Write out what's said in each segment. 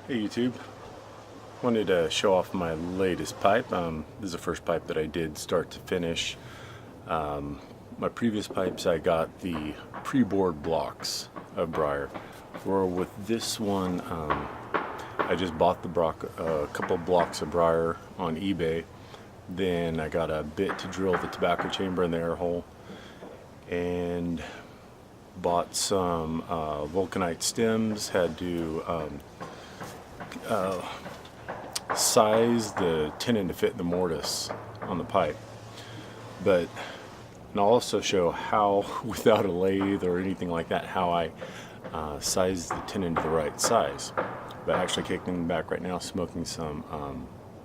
Hey YouTube, wanted to show off my latest pipe. This is the first pipe that I did start to finish. My previous pipes I got the pre-bored blocks of Briar. Or with this one, I just bought a couple blocks of Briar on eBay. Then I got a bit to drill the tobacco chamber in the air hole, and bought some vulcanite stems. Had to size the tenon to fit the mortise on the pipe, and I'll also show how, without a lathe or anything like that, how I size the tenon to the right size. But actually kicking back right now, smoking some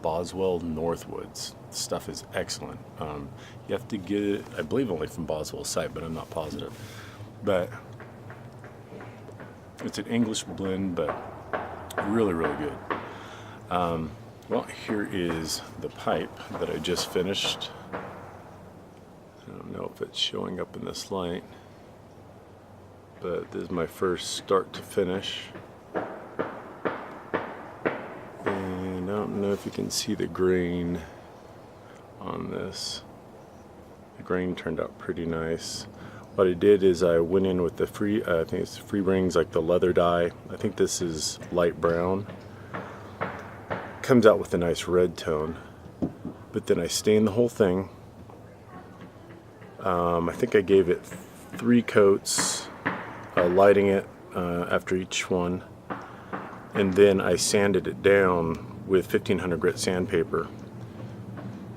Boswell Northwoods. Stuff is excellent. You have to get it, I believe, only from Boswell's site, but I'm not positive. But it's an English blend, but really good. Well, here is the pipe that I just finished. I don't know if it's showing up in this light, but this is my first start to finish. And I don't know if you can see the grain on this. The grain turned out pretty nice. What I did is I went in with the I think it's Fiebing's, like the leather dye. I think this is light brown. Comes out with a nice red tone. But then I stained the whole thing. I think I gave it 3 coats, lighting it after each one. And then I sanded it down with 1500 grit sandpaper.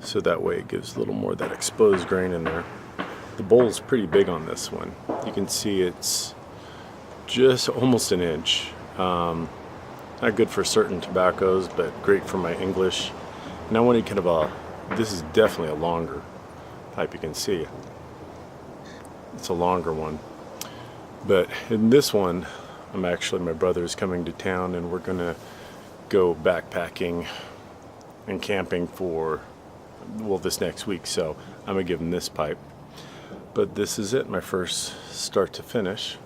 So that way it gives a little more of that exposed grain in there. The bowl is pretty big on this one. You can see it's just almost an inch. Not good for certain tobaccos, but great for my English. And I wanted kind of this is definitely a longer pipe, you can see. It's a longer one. But in this one, my brother's coming to town, and we're gonna go backpacking and camping for, well, this next week. So I'm gonna give him this pipe. But this is it, my first start to finish.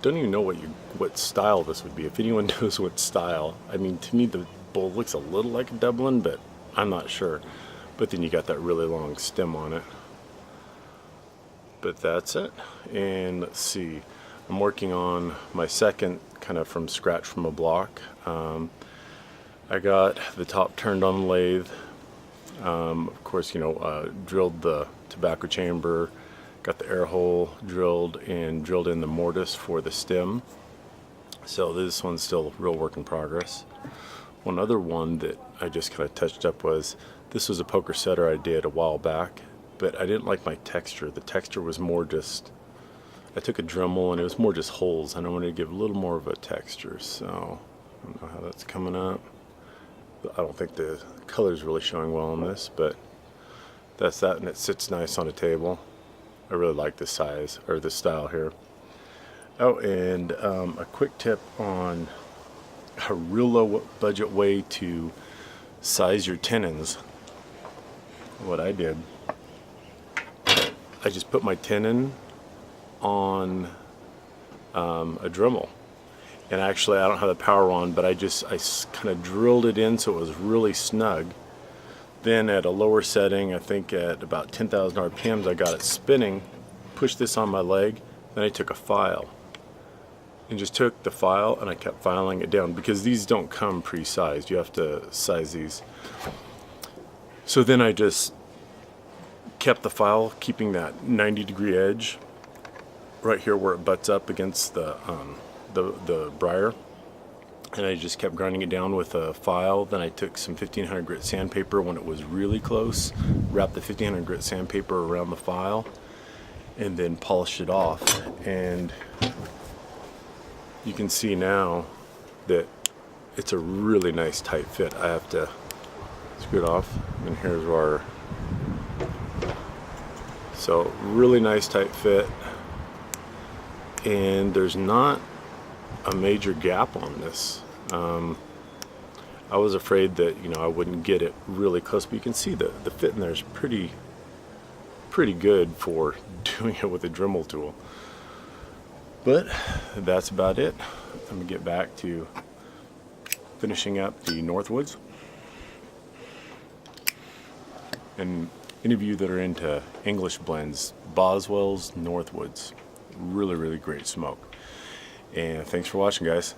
Don't even know what style this would be. If anyone knows what style, I mean, to me the bowl looks a little like a Dublin, but I'm not sure. But then you got that really long stem on it. But that's it. And let's see, I'm working on my second, kind of from scratch from a block. I got the top turned on the lathe. Of course, drilled the tobacco chamber, got the air hole drilled, and drilled in the mortise for the stem. So this one's still a real work in progress. One other one that I just kind of touched up was, this was a poker setter I did a while back, but I didn't like my texture. The texture was more just, I took a Dremel and it was more just holes, and I wanted to give a little more of a texture. So I don't know how that's coming up. I don't think the color's really showing well on this, but that's that, and it sits nice on a table. I really like this size, or this style here. Oh, and a quick tip on a real low budget way to size your tenons. What I did, I just put my tenon on a Dremel. And actually, I don't have the power on, but I kind of drilled it in so it was really snug. Then at a lower setting, I think at about 10,000 RPMs, I got it spinning, pushed this on my leg, then I took a file. And just took the file and I kept filing it down, because these don't come pre-sized. You have to size these. So then I just kept the file, keeping that 90-degree edge right here where it butts up against the Briar, and I just kept grinding it down with a file. Then I took some 1500 grit sandpaper when it was really close, wrapped the 1500 grit sandpaper around the file, and then polished it off. And you can see now that it's a really nice tight fit. I have to screw it off, and here's our, so really nice tight fit, and there's not a major gap on this. I was afraid that I wouldn't get it really close, but you can see the fit in there is pretty good for doing it with a Dremel tool. But that's about it. I'm gonna get back to finishing up the Northwoods. And any of you that are into English blends, Boswell's Northwoods, really, really great smoke. And thanks for watching, guys.